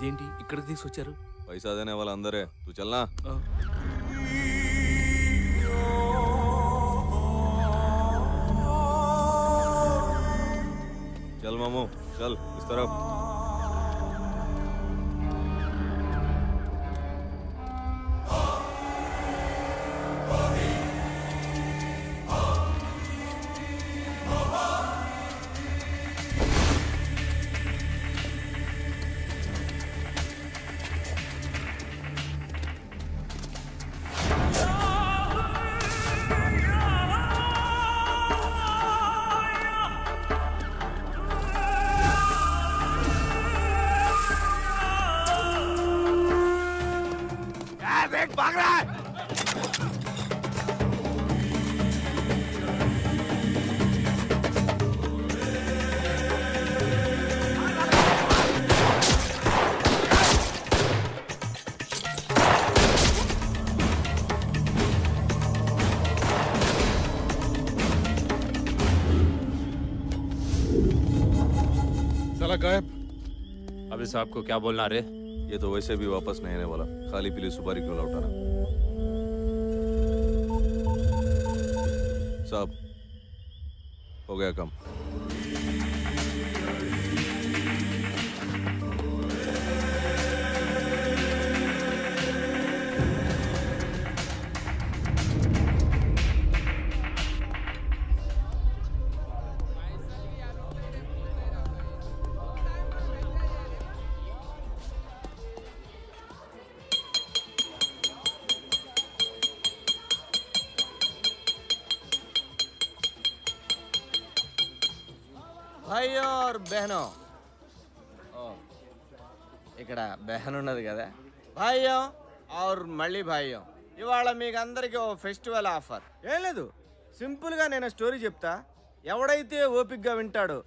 ఇదేంటి ఇక్కడ తీసుకొచ్చారు? पैसा देने वाला अंदर है, तू चलना। चल मामू चल इस तरफ। भाग रहा है। साला गायब। अभी साहब को क्या बोलना रे? ये तो वैसे भी वापस नहीं आने वाला, खाली पीली सुपारी क्यों लौटाना। साहब हो गया काम। भाई और बहनों ఇక్కడ బెహన్ ఉన్నది కదా భాయ్యో और మళ్ళీ భాయ్యో ఇవాళ మీకు అందరికీ ఓ ఫెస్టివల్ ఆఫర్ ఏం లేదు సింపుల్గా నేను స్టోరీ చెప్తా ఎవడైతే ఓపిక్గా వింటాడో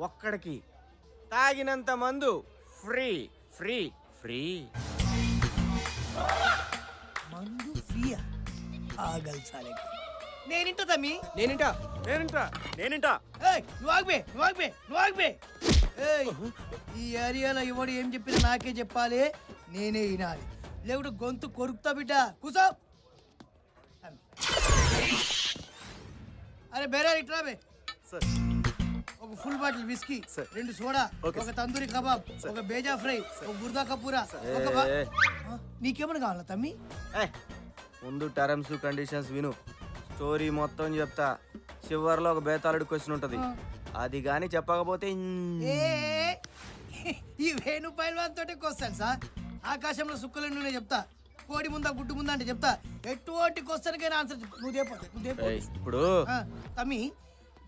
ఒక్కడికి తాగినంత మందు ఫ్రీ ఫ్రీ ఫ్రీ మందు ఫ్రీయా ఆగల్ సాలే నేనింటా తమ్మి నేనింటా నేనింటా నేనింటా ఏయ్ నువ్వు ఆగ్బే ఏయ్ ఈ ఏరియాలో ఎవడు ఏం చెప్పినా నాకే చెప్పాలి నేనే వినాలి లేకుంటే గొంతు కొరుకుతా బిడ్డ కూసో అరే బేరా ఇట్రా బే సార్ ఒక ఫుల్ బాటిల్ విస్కీ 2 సోడా ఒక తందూరి కబాబ్ ఒక బేజా ఫ్రై ఒక బుర్దా కపూరా ఒక నీకేమన్నా కావాలా తమ్మి ముందు టర్మ్స్ కండిషన్స్ విను స్టోరీ మొత్తం చెప్తా చివర్లో ఒక బేతాళుడి క్వశ్చన్ ఉంటది అది గాని చెప్పకపోతే ఈ వేణు పైల్వాన్ తోటే క్వశ్చన్ సార్ ఆకాశంలో సుక్కలు నూనె చెప్తా కోడి ముందా గుడ్డు ముందా అంటే చెప్తా ఎటువంటి క్వశ్చన్ కైనా ఆన్సర్ నువ్వు ఇప్పుడు తమ్మి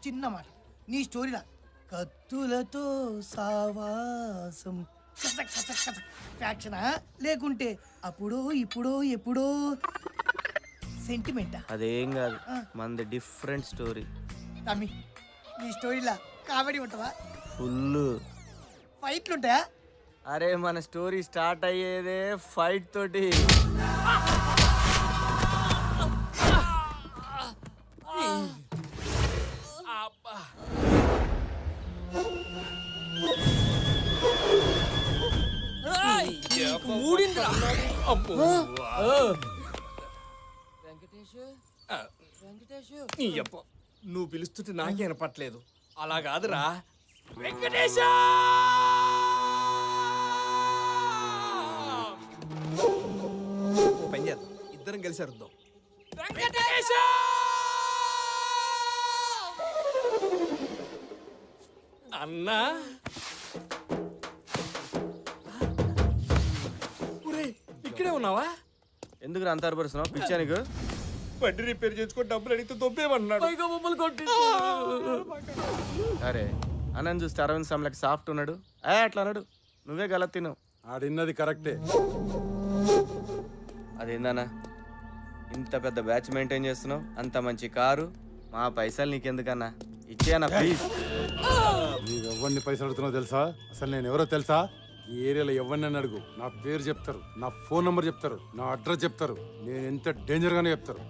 చిన్న మాట నీ స్టోరీలా కత్తులతో సావాసం ఫ్యాక్షనా లేకుంటే అప్పుడో ఇప్పుడో ఎప్పుడో సెంటిమెంటా? అదేం కాదు మనది డిఫరెంట్ స్టోరీ. తమ్మి నీ స్టోరీలా కామెడీ ఉంటుందా? ఫుల్. ఫైట్లు ఉంటాయా? అరే మన స్టోరీ స్టార్ట్ అయ్యేదే ఫైట్ తోటి. నువ్వు పిలుస్తుంటే నాకే వినపట్లేదు. అలా కాదురా వెంకటేశ. పని చేద్దాం, ఇద్దరం కలిసి అరుద్దాం. వెంకటేశ అన్నా. ఇక్కడే ఉన్నావా? ఎందుకు అంత అరపరుస్తున్నావు? పిచ్చా నీకు? బండి రిపేర్ చేసుకొని డబ్బులు అడిగితే దొబ్బేమన్నాడు. అరే అన్నని చూస్తే అరవింద్ సామ్లకి సాఫ్ట్ ఉన్నాడు. అట్లా అన్నాడు. నువ్వే గలత్ తిన్నావు. ఆడిన్నది కరెక్టే. అదేందన్నా ఇంత పెద్ద బ్యాచ్ మెయింటైన్ చేస్తున్నావు? అంత మంచి కారు, మా పైసలు నీకెందుకన్నా? ఇచ్చేయన్నా ప్లీజ్. నీకు ఎవరిని పైసలు అడుగుతున్నావు తెలుసా? అసలు నేను ఎవరో తెలుసా? ఈ ఏరియాలో ఎవరిని అడుగు, నా పేరు చెప్తారు, నా ఫోన్ నంబర్ చెప్తారు, నా అడ్రస్ చెప్తారు, నేను ఎంత డేంజర్గానే చెప్తారు.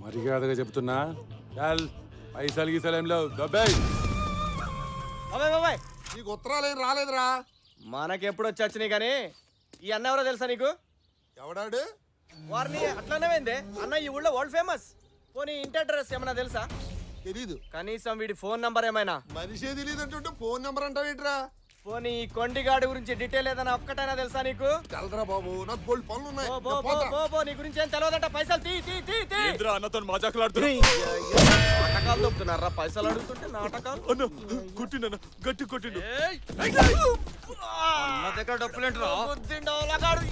మర్యాదగా చెప్తున్నా, పైసలు గీసలు ఏం లేవు. దబ్బాయి బాబాయ్ నీకు ఉత్తరాలు ఏం రాలేదురా? మనకెప్పుడు వచ్చి వచ్చినాయి కానీ ఈ అన్న ఎవరో తెలుసా నీకు? ఎవడాడు? వారిని అట్లానే పోయిందే అన్న, ఈ ఊళ్ళో వరల్డ్ ఫేమస్. పోనీ ఇంటి అడ్రస్ ఏమన్నా తెలుసా? తెలీదు. కనీసం వీడి ఫోన్ నంబర్ ఏమైనా? మనిషే తెలియదు అంటుంటే ఫోన్ నెంబర్ అంటావేంట్రా? పోనీ ఈ కొండిగాడి గురించి డీటెయిల్ ఏదైనా ఒక్కటైనా తెలుసా నీకు? తెలదరా బాబు, నాకు గోల్డ్ పనులు ఉన్నాయి. బో, బో, నేను బో, పోతా. బో, బో, నీ గురించి ఏం తెలియదంట. పైసలు తీ తీ తీ తీ. అన్నతో మజాకులాడుతున్నా నాటకాలు దొప్పుతున్నారా? పైసలు అడుగుతుంటే నాటకాలు. అన్న కొట్టిండన్న, గట్టి కొట్టిండు. నా దగ్గర డబ్బులేంట్రా? బుద్ధిండవలగాడు.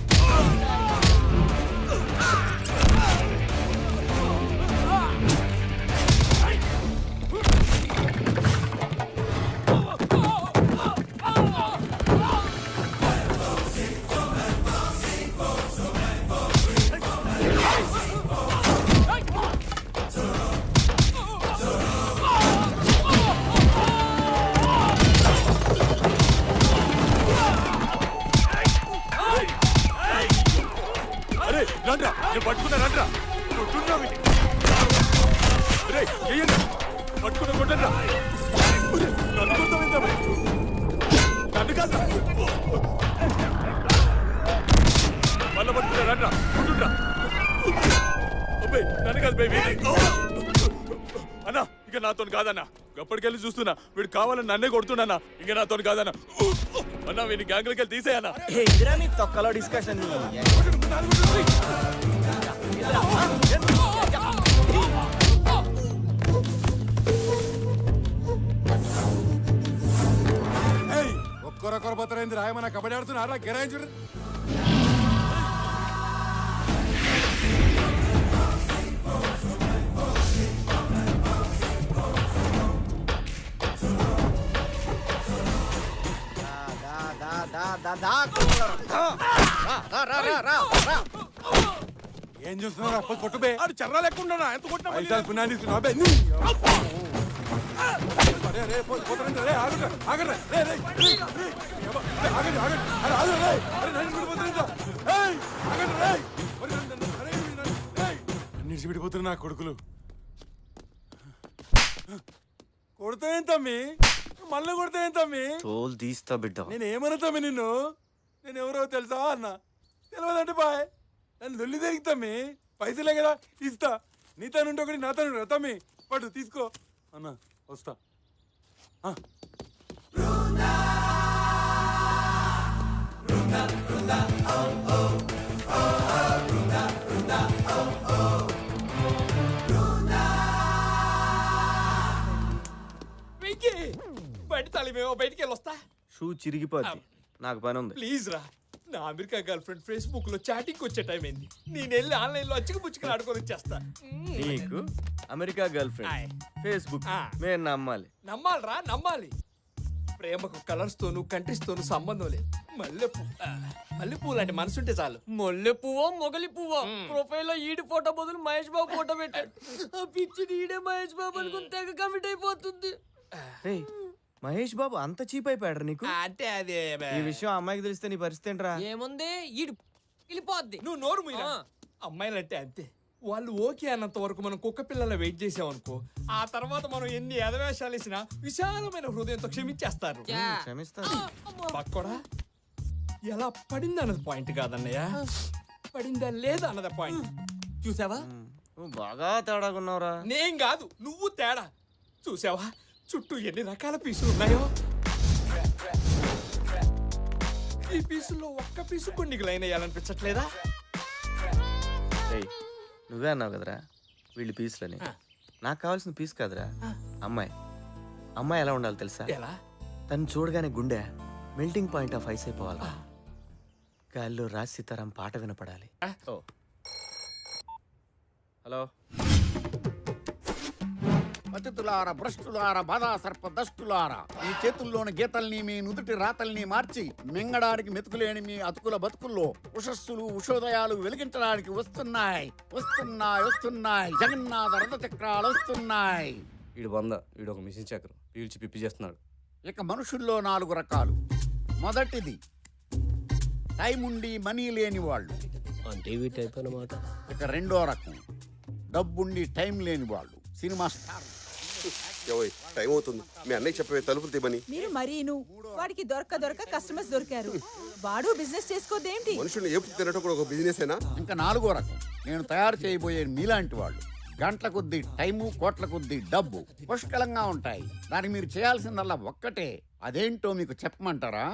అరే రండ్రా, నేను పట్టుకున్నా రండ్రా. కొట్టుండ్రా వీడిని. రేయ్, చెయ్యండి. పట్టుకున్నా కొట్టండ్రా. ఒరే, నన్ను కొడతావేంట్రా మరి? నన్ను కాదురా. మళ్ళా పట్టుకున్నా రండ్రా, కొట్టుండ్రా. అబ్బాయి, నన్ను కాదు బేబీ. అన్నా, ఇక నాతో కాదన్నా. అప్పటికెళ్ళి చూస్తున్నా వీడు కావాలని నన్నే కొడుతున్నా. ఇక నాతో కాదన్నా. అన్నా, వీడిని గ్యాంగ్లకి వెళ్ళి తీసేయన్నా. ఇదిరా నీ తొక్కలో డిస్కషన్. ఒక్కరొక్కరు పోతారైంది రాయమన్నా కబడ్డీ ఆడుతున్నా గిరాయించుడు. ఏం చూస్తున్నారు అప్ప కొట్టుబే ఆడు చర్రా లేకుండా ఎంత కొట్టినా మళ్ళీ పైసలు పుణ్యాన్ని ఇస్తున్నావు అబ్బే. అరే, రే, పోతారండి, రే, ఆగండి, ఆగండి, రే, రే, రే, రే, ఆగండి, ఆగండి, అరే, ఆగండి, రే, అరే, నన్ను విడిపోతారంట. ఏయ్, ఆగండి, రే, ఒరే, అరే, రేయ్, అన్నిటి విడిపోతున్నారు నా కొడుకులు. కొడతాయేం తమ్మి, మళ్ళీ కొడతాయేం తమ్మి? తోలు తీస్తా బిడ్డ. నేను ఏమన్నా తమ్మి నిన్ను? నేను ఎవరో తెలుసా అన్న? తెలియదంటే బాయ్, నన్ను దొల్లి తిరిగి తమ్మి. పైసలే కదా ఇస్తా. నీ తనుంటే ఒకటి నా తను తమ్మి. పడు తీసుకో అన్న, వస్తా. బయట తలిమేమో బయటికి వెళ్ళొస్తా. షూ చిరిగిపోద్ది, నాకు పని ఉంది. ప్లీజ్ రా. నా అమెరికా గర్ల్ ఫ్రెండ్ ఫేస్బుక్ లో చాటింగ్ వచ్చే టైం అయింది. నేను వెళ్ళి ఆన్లైన్ లో అచ్చికి పుచ్చుకుని ఆడుకొని వచ్చేస్తా. నీకు అమెరికా గర్ల్ ఫ్రెండ్, ఫేస్బుక్ మేము నమ్మాలి. నమ్మాలరా, నమ్మాలి. ప్రేమకు కలర్స్ తోను కంట్రీస్ తోను సంబంధం లేదు. మల్లెపూ లాంటి మనసుంటే చాలు. మొల్లె పువ్వో మొగలి పువ్వో ప్రొఫైల్ లో ఈడి ఫోటో బదులు మహేష్ బాబు ఫోటో పెట్టాడు. ఆ పిచ్చి ఈడే మహేష్ బాబు అనుకుని తెగ కమిట్ అయిపోతుంది. రేయ్, మహేష్ బాబు అంత చీప్ అయిపోయాడు నీకు? అంటే అదే ఈ విషయం అమ్మాయికి తెలిస్తే నీ పరిస్థితి ఏంట్రా? ఏముంది ఈడు వెళ్ళిపోద్ది. నువ్వు నోరు మూయరా. అమ్మాయిలంటే అంతే. వాళ్ళు ఓకే అన్నంత వరకు మనం కుక్క పిల్లల వెయిట్ చేసామనుకో, ఆ తర్వాత మనం ఎన్ని ఎదవేషాలు వేసినా విశాలమైన హృదయంతో క్షమించేస్తారు. క్షమిస్తా. పక్కడా ఎలా పడింది అన్నది పాయింట్ కాదన్నయ్య, పడిందా లేదా అన్నది పాయింట్. చూసావా? నువ్వు బాగా తేడాకున్నావురా. నేను కాదు, నువ్వు తేడా. చూసావా చుట్టూ ఎన్ని రకాల పీసులు ఉన్నాయో? ఈ పీసుల్లో ఒక్క పీసు కూడా నీకు లైన్ వేయాలనిపించట్లేదా? నువ్వే అన్నావు కదరా వీళ్ళు పీసులని. నాకు కావాల్సిన పీస్ కాదురా అమ్మాయి. అమ్మాయి ఎలా ఉండాలి తెలుసా? ఎలా? తను చూడగానే గుండె మెల్టింగ్ పాయింట్ ఆఫ్ ఐస్ అయిపోవాలి. గాల్లో రాజ్ సీతారాం పాట వినపడాలి. హలో, పతితులార భ్రష్టులార బాధా సర్ప దష్టులార, మీ చేతుల్లోని గీతల్ని మీ నుదుటి రాతల్ని మార్చి మింగడానికి మెతుకులేని మీ అతుకుల బతుకుల్లో ఉషస్సులు ఉషోదయాలు వెలిగించడానికి వస్తున్నాయి వస్తున్నాయి వస్తున్నాయి జగన్నాథ రథ చక్రాలు వస్తున్నాయి. వీడు వంద, వీడు ఒక మిషన్ చక్రం పీల్చి పిప్పి చేస్తున్నాడు. ఇక మనుషుల్లో 4 రకాలు. మొదటిది టైం ఉండి మనీ లేని వాళ్ళు. ఇక రెండో రకం డబ్బుండి టైం లేని వాళ్ళు, సినిమా స్టార్. టైం అవుతుంది. మీ అన్నయ్య చెప్పవే తలుపులు తీమని. మీరు మరీను వాడికి దొరక కస్టమర్స్ దొరికారు. వాడు బిజినెస్ చేసుకోదేంటి? మనుషుల్ని ఏపు తినడం కూడా ఒక బిజినెస్ అయినా. ఇంకా 4వ రకం నేను తయారు చేయబోయే మీలాంటి వాళ్ళు. గంటల కొద్దీ టైము, కోట్ల కొద్దీ డబ్బు పుష్కలంగా ఉంటాయి. దానికి మీరు చేయాల్సిందల్లా ఒక్కటే. అదేంటో మీకు చెప్పమంటారా?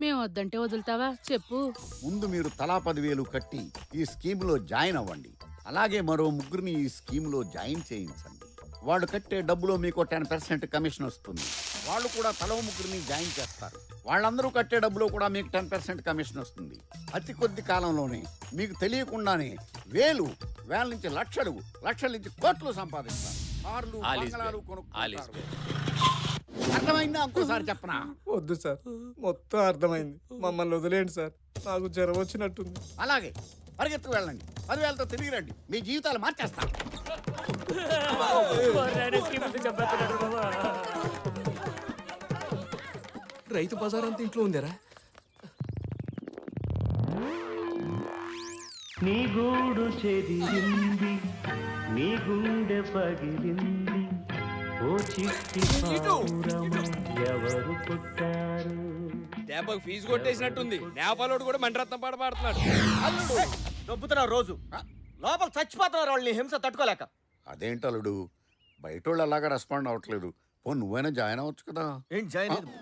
మేము వద్దంటే వదులుతావా? చెప్పు. ముందు మీరు తలా 10,000 కట్టి ఈ స్కీమ్లో జాయిన్ అవ్వండి. అలాగే మరో 3 ఈ స్కీమ్లో జాయిన్ చేయించండి. వాళ్ళు కట్టే డబ్బులో మీకు 10% కమిషన్ వస్తుంది. వాళ్ళు కూడా తలో 3 జాయిన్ చేస్తారు. వాళ్ళందరూ కట్టే డబ్బులో కూడా మీకు 10% కమిషన్ వస్తుంది. అతి కొద్ది కాలంలోనే మీకు తెలియకుండానే వేల నుంచి లక్షల నుంచి కోట్లు సంపాదిస్తారు. కార్లు, బంగళాలు కొనుక్కుంటారు. అర్థమైందా? ఇంకోసారి చెప్పనా? వద్దు సార్, మొత్తం అర్థమైంది. మమ్మల్ని వదిలేండి సార్, నాకు జ్వరం వచ్చినట్టుంది. అలాగే పరిగెత్తు వెళ్ళండి. 10,000తో తిరిగి రండి. మీ జీవితాలు మార్చేస్తాం. రైతు బజార్ అంతా ఇంట్లో ఉందేరా? నీ గూడు చెదిరింది, నీ గుండె పగిలింది, ఓ చిట్టి పావురమా ఎవరు పుట్టారు? దెబ్బకు ఫీజు కొట్టేసినట్టుంది. నేపాలోడు కూడా మండరత్నం పాట పాడుతున్నాడు. అల్లుడు దొబ్బుతున్నారు రోజు. లోపల చచ్చిపోతున్నారు వాళ్ళని హింస తట్టుకోలేక. అదేంటలుడు బయటోళ్ళు అలాగా రెస్పాండ్ అవ్వట్లేదు. పో నువ్వైనా జాయిన్ అవ్వచ్చు కదా. ఏం జాయిన్ అయ్యేది?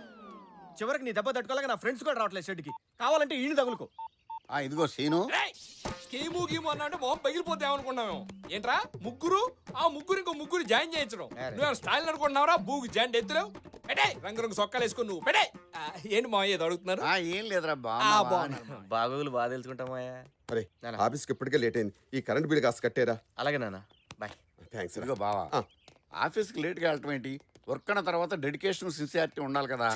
చివరికి నీ దెబ్బ తట్టుకోలేక నా ఫ్రెండ్స్ కూడా రావట్లేదు షెడ్కి. కావాలంటే ఈయన తగులుకో. ఇదిగో సీను, స్కీము గీము అన్నా అంటే మొహం పగిలిపోతే ఏమనుకున్నాము ఏంట్రా? ముగ్గురు ఇంకో ముగ్గురు జాయిన్ చేయించడం. నువ్వు స్టైల్ అనుకుంటున్నావురా? బూగు జాయింట్ ఎత్తులేవు. పెట్టే రంగు సొక్కాలు వేసుకుని నువ్వు పెట్టే. ఏంటి మా ఏదో అడుగుతున్నారు? ఏం లేదురా బాగోగులు బాగా తెలుసుకుంటామయ్యా. అరే ఆఫీస్కి ఇప్పటికే లేట్ అయింది. ఈ కరెంట్ బిల్ కాస్త కట్టారా? అలాగే నాన్న, బాయ్. థ్యాంక్స్. ఇదిగో బావా, ఆఫీస్కి లేట్గా వెళ్ళటం ఏంటి? వర్క్ అన్న తర్వాత డెడికేషన్, సిన్సియారిటీ ఉండాలి కదా.